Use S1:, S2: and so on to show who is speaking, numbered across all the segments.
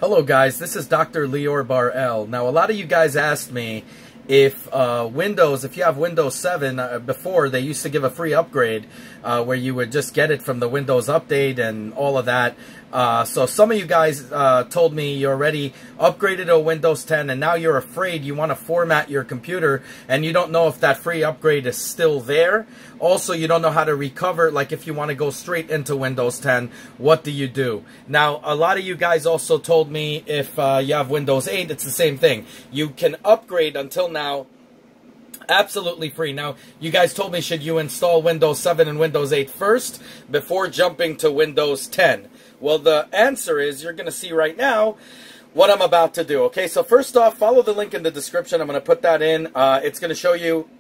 S1: Hello guys, this is Dr. Lior Bar-El. Now a lot of you guys asked me if if you have Windows 7, before they used to give a free upgrade where you would just get it from the Windows Update and all of that. So some of you guys told me you already upgraded to Windows 10 and now you're afraid you want to format your computer and you don't know if that free upgrade is still there. Also, you don't know how to recover, like if you want to go straight into Windows 10, what do you do? Now, a lot of you guys also told me if you have Windows 8, it's the same thing. You can upgrade until now absolutely free. Now, you guys told me, should you install Windows 7 and Windows 8 first before jumping to Windows 10? Well, the answer is you're going to see right now what I'm about to do. Okay, so first off, follow the link in the description. I'm going to put that in. It's going to show you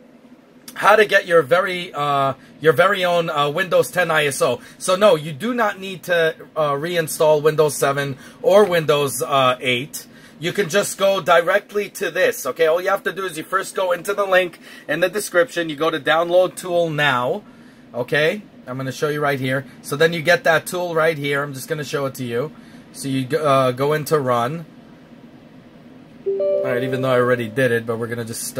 S1: how to get your very own Windows 10 ISO. So no, you do not need to reinstall Windows 7 or Windows 8. You can just go directly to this, okay? All you have to do is you first go into the link in the description. You go to Download Tool Now, okay? I'm going to show you right here. So then you get that tool right here. I'm just going to show it to you. So you go into Run. All right, even though I already did it, but we're going to just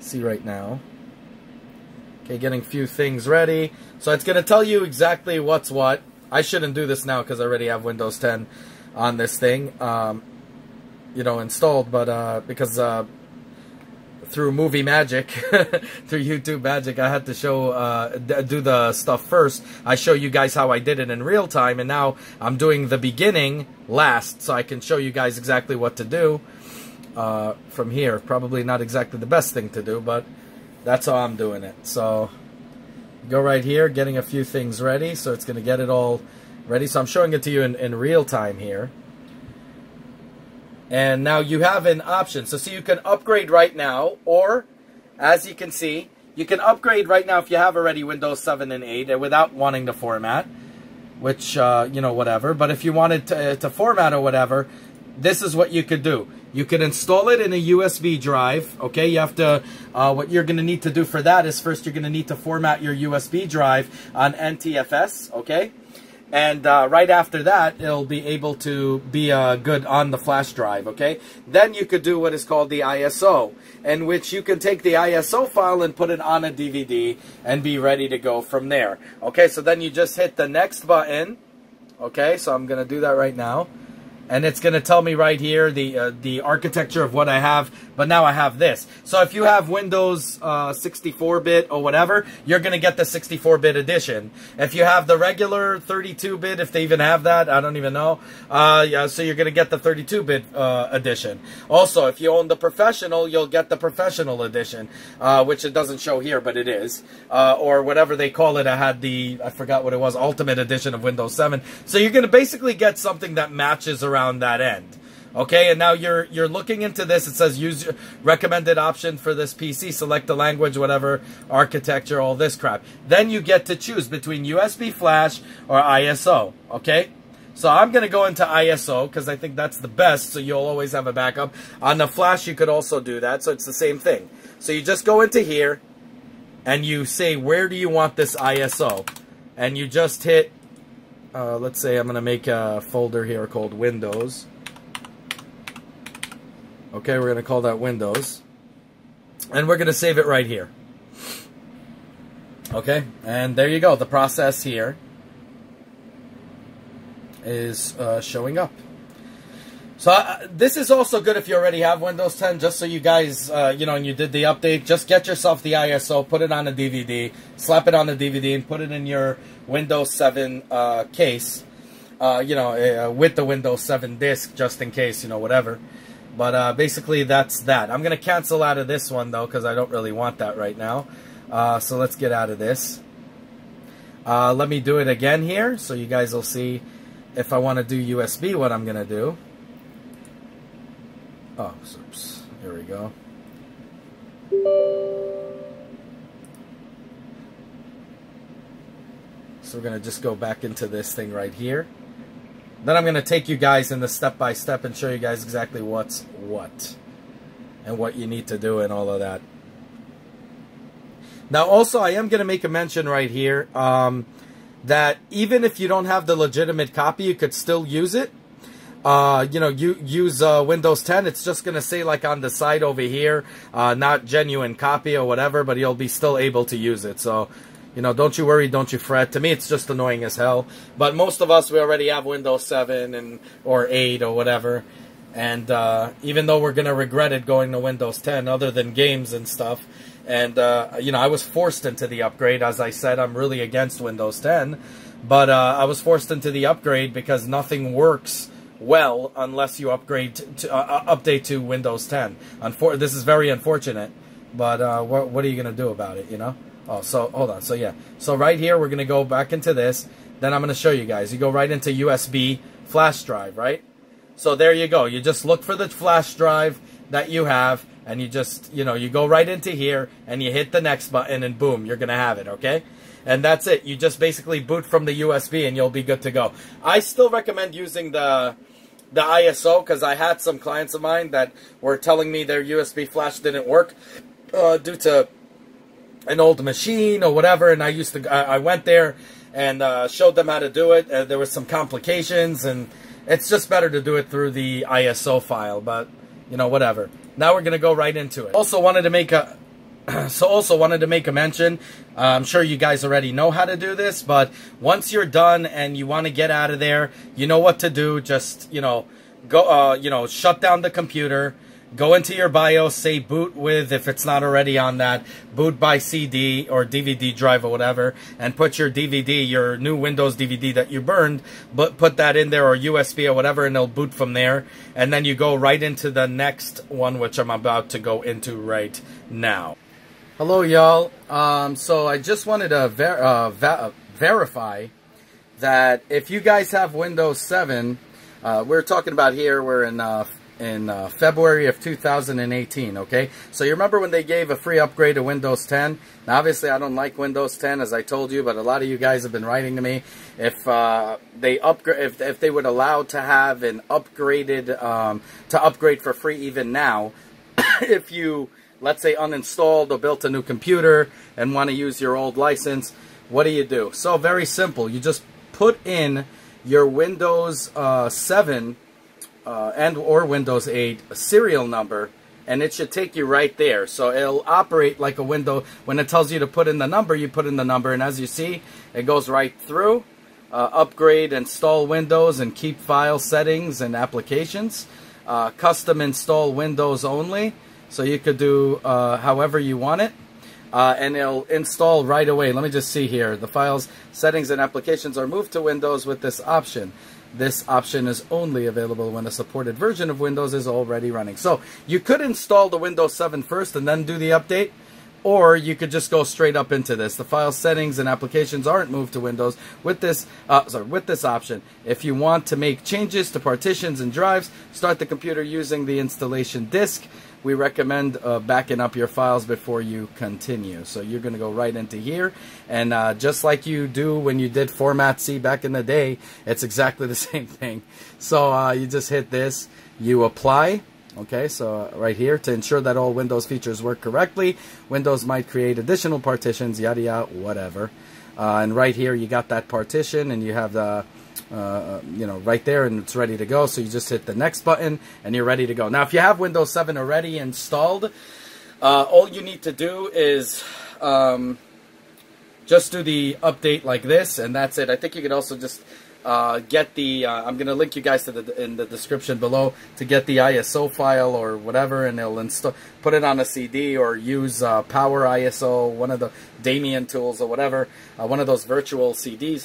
S1: see right now. Okay, getting a few things ready. So it's going to tell you exactly what's what. I shouldn't do this now because I already have Windows 10 on this thing, installed, but because through Movie Magic, through YouTube Magic, I had to show, do the stuff first. I show you guys how I did it in real time, and now I'm doing the beginning last, so I can show you guys exactly what to do from here. Probably not exactly the best thing to do, but that's how I'm doing it. So go right here, getting a few things ready, so it's going to get it all ready. So I'm showing it to you in real time here. And now you have an option. So you can upgrade right now, or as you can see, you can upgrade right now if you have already Windows 7 and 8 and without wanting to format, which, whatever. But if you wanted to format or whatever, this is what you could do. You can install it in a USB drive, okay? You have to, what you're going to need to do for that is first you're going to need to format your USB drive on NTFS, okay? And right after that, it'll be able to be good on the flash drive, okay? Then you could do what is called the ISO, in which you can take the ISO file and put it on a DVD and be ready to go from there. Okay, so then you just hit the next button, okay? So I'm going to do that right now. And it's going to tell me right here the architecture of what I have, but now I have this. So if you have Windows 64-bit or whatever, you're going to get the 64-bit edition. If you have the regular 32-bit, if they even have that, I don't even know. So you're going to get the 32-bit edition. Also, if you own the Professional, you'll get the Professional edition, which it doesn't show here, but it is. Or whatever they call it. I had I forgot what it was, Ultimate Edition of Windows 7. So you're going to basically get something that matches around that end. Okay, and now you're looking into this. It says use recommended option for this PC, select the language, whatever, architecture, all this crap. Then you get to choose between USB flash or ISO, okay? So I'm going to go into ISO because I think that's the best, so you'll always have a backup. On the flash, you could also do that, so it's the same thing. So you just go into here, and you say, where do you want this ISO? And you just hit, let's say I'm going to make a folder here called Windows. Okay, we're going to call that Windows. And we're going to save it right here. Okay, and there you go. The process here is showing up. So this is also good if you already have Windows 10, just so you guys, and you did the update. Just get yourself the ISO, put it on a DVD, slap it on the DVD, and put it in your Windows 7 case, with the Windows 7 disk, just in case, whatever. But basically, that's that. I'm going to cancel out of this one, though, because I don't really want that right now. So let's get out of this. Let me do it again here, so you guys will see if I want to do USB, what I'm going to do. Oh, oops. Here we go. So we're going to just go back into this thing right here. Then I'm going to take you guys in the step-by-step and show you guys exactly what's what. And what you need to do and all of that. Now, also, I am going to make a mention right here that even if you don't have the legitimate copy, you could still use it. you know, you use Windows 10, it's just going to say like on the side over here, not genuine copy or whatever, but you'll be still able to use it. So, you know, don't you worry, don't you fret. To me, it's just annoying as hell. But most of us, we already have Windows 7 or 8 or whatever. And even though we're going to regret it going to Windows 10, other than games and stuff. And, you know, I was forced into the upgrade. As I said, I'm really against Windows 10. But I was forced into the upgrade because nothing works well unless you upgrade to update to Windows 10. This is very unfortunate, but what are you going to do about it, you know? Oh, so hold on. So yeah, so right here we're going to go back into this. Then I'm going to show you guys. You go right into USB flash drive, right? So there you go. You just look for the flash drive that you have, and you just, you know, you go right into here and you hit the next button, and boom, you're going to have it, okay? And that's it. You just basically boot from the USB and you'll be good to go. I still recommend using the ISO, because I had some clients of mine that were telling me their USB flash didn't work due to an old machine or whatever, and I went there and showed them how to do it. There was some complications, and it's just better to do it through the ISO file, but you know, whatever. Now we're gonna go right into it. Also wanted to make a mention. I'm sure you guys already know how to do this, but once you're done and you want to get out of there, you know what to do. Just, you know, go, you know, shut down the computer, go into your BIOS, say boot with, if it's not already on that, boot by CD or DVD drive or whatever, and put your DVD, your new Windows DVD that you burned, but put that in there, or USB or whatever, and it'll boot from there. And then you go right into the next one, which I'm about to go into right now. Hello, y'all. So I just wanted to verify that if you guys have Windows 7, we're talking about here, we're in February of 2018, okay? So you remember when they gave a free upgrade to Windows 10? Now, obviously, I don't like Windows 10, as I told you, but a lot of you guys have been writing to me. If if they would allow to have an upgraded, to upgrade for free even now, if you, let's say, uninstalled or built a new computer and want to use your old license, what do? So very simple. You just put in your Windows 7 and or Windows 8 serial number, and it should take you right there. So it'll operate like a window. When it tells you to put in the number, you put in the number, and as you see, it goes right through. Upgrade, install Windows, and keep file settings and applications. Custom install Windows only. So you could do however you want it. And it'll install right away. Let me just see here. The files, settings, and applications are moved to Windows with this option. This option is only available when a supported version of Windows is already running. So you could install the Windows 7 first and then do the update, or you could just go straight up into this. The file settings and applications aren't moved to Windows with this with this option. If you want to make changes to partitions and drives, start the computer using the installation disk. We recommend backing up your files before you continue. So you're going to go right into here, and just like you do when you did Format C back in the day, it's exactly the same thing. So you just hit this, you apply. Okay, so right here, to ensure that all Windows features work correctly, Windows might create additional partitions, yada yada, whatever. And right here, you got that partition, and you have the you know, right there, and it's ready to go. So you just hit the next button and you're ready to go. Now, if you have Windows 7 already installed, all you need to do is just do the update like this, and that's it. I think you could also just get the I'm gonna link you guys to in the description below to get the ISO file or whatever, and it'll install, put it on a CD, or use Power ISO, one of the Damien tools or whatever, one of those virtual CD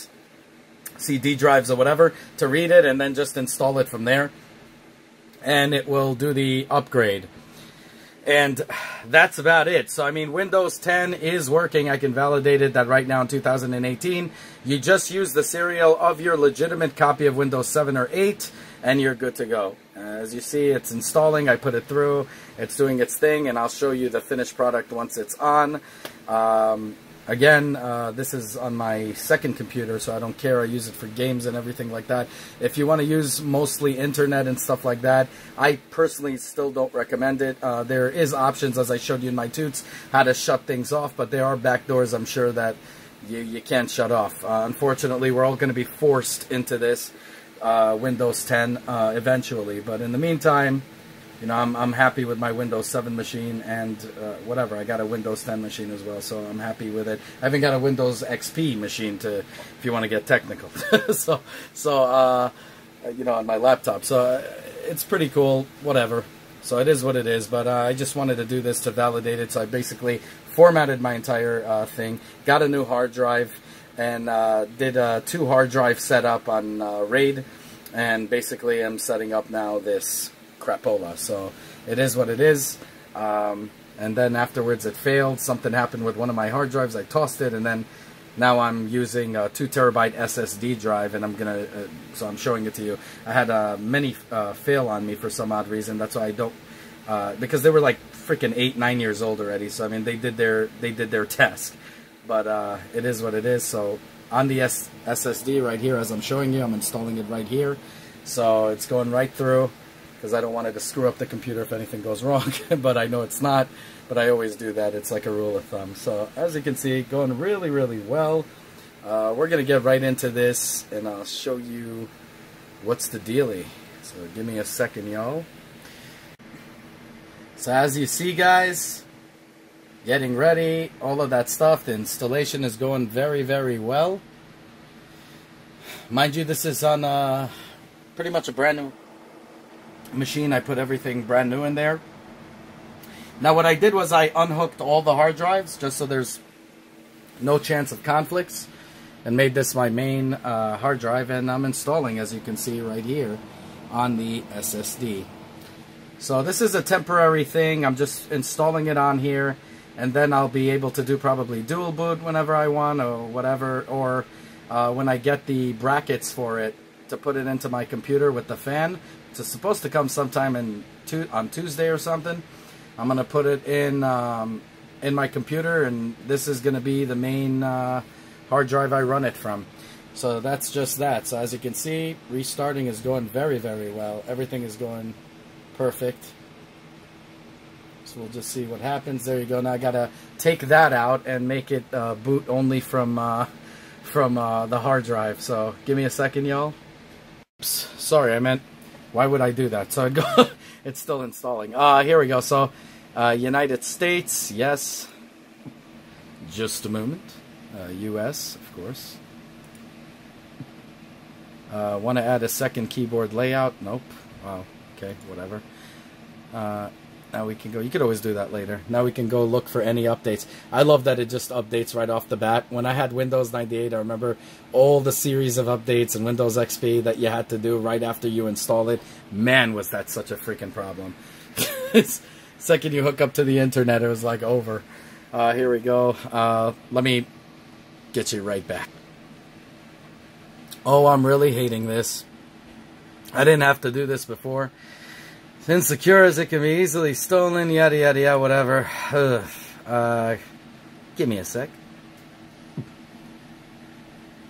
S1: drives or whatever, to read it, and then just install it from there, and it will do the upgrade. And that's about it. So, I mean, Windows 10 is working. I can validate it that right now in 2018, you just use the serial of your legitimate copy of Windows 7 or 8, and you're good to go. As you see, it's installing. I put it through. It's doing its thing, and I'll show you the finished product once it's on. Again, this is on my second computer, so I don't care. I use it for games and everything like that. If you want to use mostly internet and stuff like that, I personally still don't recommend it. There is options, as I showed you in my toots, how to shut things off, but there are backdoors, I'm sure, that you can't shut off. Unfortunately, we're all going to be forced into this Windows 10 eventually. But in the meantime, you know, I'm happy with my Windows 7 machine, and whatever. I got a Windows 10 machine as well, so I'm happy with it. I even got a Windows XP machine, to, if you want to get technical. so you know, on my laptop. So it's pretty cool. Whatever. So it is what it is. But I just wanted to do this to validate it. So I basically formatted my entire thing, got a new hard drive, and did a 2 hard drive setup on RAID, and basically I'm setting up now this crapola. So it is what it is. And then afterwards it failed. Something happened with one of my hard drives. I tossed it, and then now I'm using a 2 terabyte SSD drive, and I'm gonna so I'm showing it to you. I had a mini fail on me for some odd reason. That's why I don't, because they were like freaking 8-9 years old already. So I mean, they did their task. But it is what it is. So on the SSD right here, as I'm showing you, I'm installing it right here. So it's going right through, because I don't want it to screw up the computer if anything goes wrong. But I know it's not. But I always do that. It's like a rule of thumb. So as you can see, going really, really well. We're going to get right into this, and I'll show you what's the dealie. So give me a second, y'all. So as you see, guys, getting ready, all of that stuff. The installation is going very, very well. Mind you, this is on pretty much a brand new machine. I put everything brand new in there. Now what I did was I unhooked all the hard drives just so there's no chance of conflicts, and made this my main hard drive, and I'm installing, as you can see right here, on the SSD. So this is a temporary thing. I'm just installing it on here, and then I'll be able to do probably dual boot whenever I want, or whatever, or when I get the brackets for it to put it into my computer with the fan. It's supposed to come sometime on Tuesday or something. I'm gonna put it in my computer, and this is gonna be the main hard drive I run it from. So that's just that. So as you can see, restarting is going very, very well. Everything is going perfect. So we'll just see what happens. There you go. Now I gotta take that out and make it boot only from the hard drive. So give me a second, y'all. Sorry, I meant, why would I do that? So I go. It's still installing. Here we go. So United States, yes. Just a moment. US, of course. Want to add a second keyboard layout? Nope. Wow. Okay, whatever. Now we can go. You could always do that later. Now we can go look for any updates. I love that it just updates right off the bat. When I had Windows 98, I remember all the series of updates and Windows XP that you had to do right after you install it. Man, was that such a freaking problem. Second you hook up to the internet, it was like over. Here we go. Let me get you right back. Oh, I'm really hating this. I didn't have to do this before. It's insecure as it can be easily stolen, yada yada yada, whatever. Give me a sec.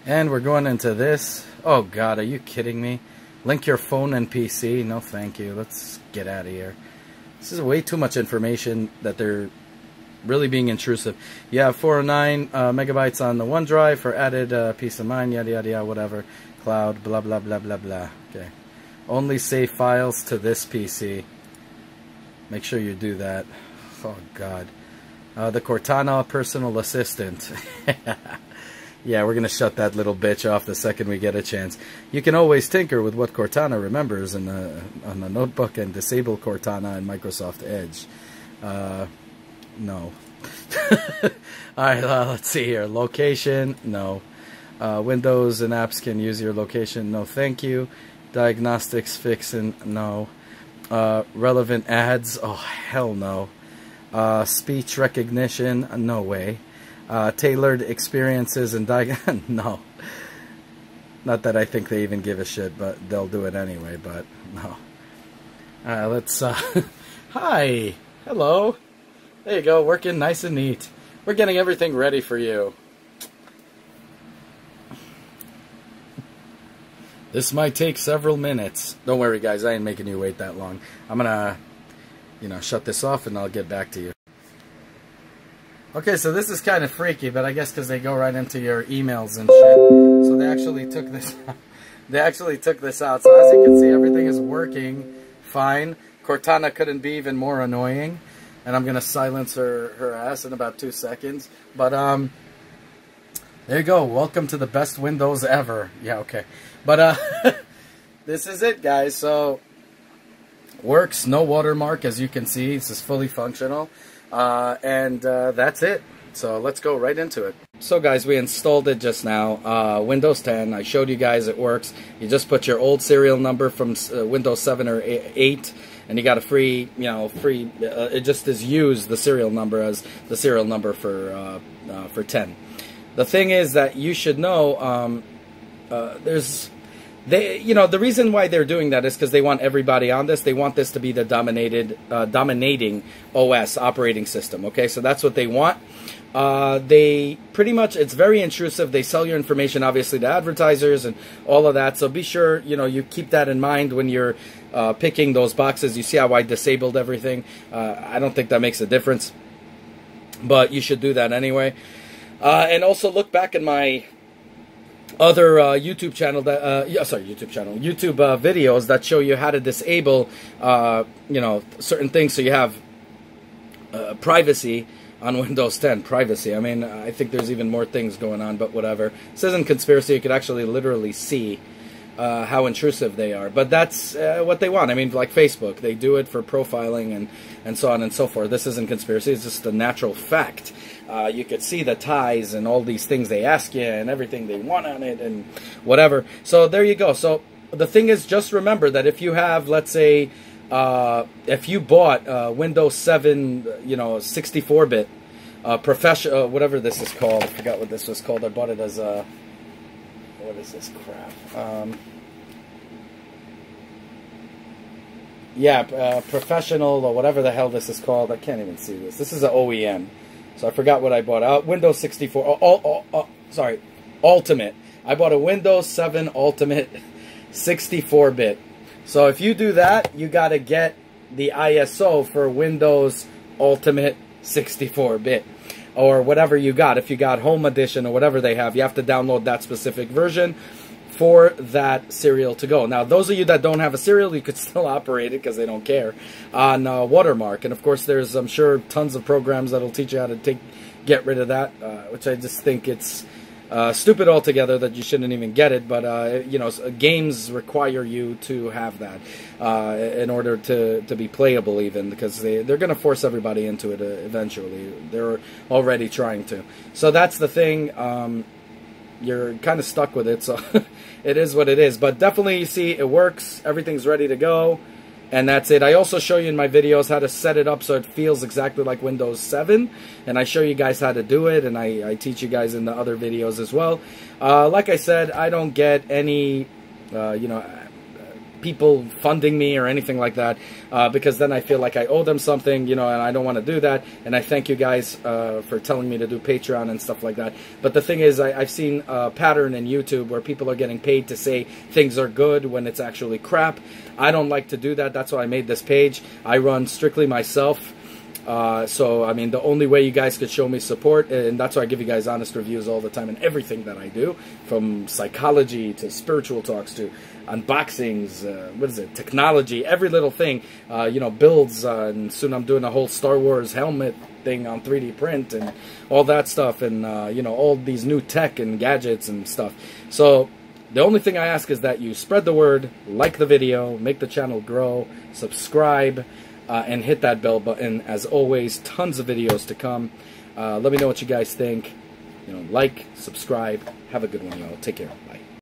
S1: And we're going into this. Oh god, are you kidding me? Link your phone and PC. No thank you. Let's get out of here. This is way too much information that they're really being intrusive. You have 409 megabytes on the OneDrive for added peace of mind, yada yada yada, whatever. Cloud, blah blah blah blah blah. Okay. Only save files to this PC. Make sure you do that. Oh god. The Cortana personal assistant. Yeah, we're gonna shut that little bitch off the second we get a chance. You can always tinker with what Cortana remembers on the notebook and disable Cortana in Microsoft Edge. No. Alright, let's see here. Location, no. Windows and apps can use your location, no thank you. Diagnostics fixing, no. Relevant ads, oh hell no. Speech recognition, no way. Tailored experiences and no. Not that I think they even give a shit, but they'll do it anyway, but no. Let's, hi, hello. There you go, working nice and neat. We're getting everything ready for you. This might take several minutes. Don't worry, guys, I ain't making you wait that long. I'm gonna, shut this off and I'll get back to you. Okay, so this is kind of freaky, but I guess because they go right into your emails and shit. So they actually took this They actually took this out. So as you can see, everything is working fine. Cortana couldn't be even more annoying. And I'm going to silence her ass in about 2 seconds. But, there you go. Welcome to the best Windows ever. Yeah, okay. But, this is it, guys. So, works. No watermark, as you can see. This is fully functional. And that's it. So, let's go right into it. So, guys, we installed it just now. Windows 10. I showed you guys it works. You just put your old serial number from Windows 7 or 8. And you got a free, it just is used the serial number as the serial number for 10. The thing is that you should know, the reason why they're doing that is because they want everybody on this. They want this to be the dominating OS operating system. Okay, so that's what they want. They pretty much, it's very intrusive. They sell your information, obviously, to advertisers and all of that. So be sure, you keep that in mind when you're picking those boxes. You see how I disabled everything. I don't think that makes a difference, but you should do that anyway. And also look back in my other YouTube channel that YouTube videos that show you how to disable certain things so you have privacy on Windows 10. Privacy. I mean, I think there's even more things going on, but whatever. This isn't conspiracy. You could actually literally see how intrusive they are. But that's what they want. I mean, like Facebook, they do it for profiling and so on and so forth. This isn't conspiracy. It's just a natural fact. You could see the ties and all these things they ask you and everything they want on it and whatever. So there you go. So the thing is, just remember that if you have, let's say, if you bought Windows 7, 64-bit, professional, whatever this is called. I forgot what this was called. I bought it as a, what is this crap? Professional or whatever the hell this is called. I can't even see this. This is an OEM. So I forgot what I bought. Windows 64. Sorry, Ultimate. I bought a Windows 7 Ultimate 64-bit. So if you do that, you got to get the ISO for Windows Ultimate 64-bit. Or whatever you got. If you got Home Edition or whatever they have, you have to download that specific version for that serial to go. Now, those of you that don't have a serial, you could still operate it because they don't care on Watermark. And of course, there's, I'm sure, tons of programs that'll teach you how to get rid of that, which I just think it's stupid altogether that you shouldn't even get it. But games require you to have that in order to be playable, even because they're going to force everybody into it eventually. They're already trying to. So that's the thing. You're kind of stuck with it, so it is what it is. But definitely, you see, it works. Everything's ready to go, and that's it. I also show you in my videos how to set it up so it feels exactly like Windows 7, and I show you guys how to do it, and I teach you guys in the other videos as well. Like I said, I don't get any, people funding me or anything like that, because then I feel like I owe them something, and I don't want to do that. And I thank you guys for telling me to do Patreon and stuff like that. But the thing is, I've seen a pattern in YouTube where people are getting paid to say things are good when it's actually crap. I don't like to do that. That's why I made this page. I run strictly myself. So, I mean, the only way you guys could show me support, and that's why I give you guys honest reviews all the time in everything that I do, from psychology to spiritual talks to unboxings, technology, every little thing, builds, and soon I'm doing a whole Star Wars helmet thing on 3D print and all that stuff, and, all these new tech and gadgets and stuff. So, the only thing I ask is that you spread the word, like the video, make the channel grow, subscribe, and hit that bell button. As always, tons of videos to come. Let me know what you guys think. Like, subscribe. Have a good one, y'all. Take care. Bye.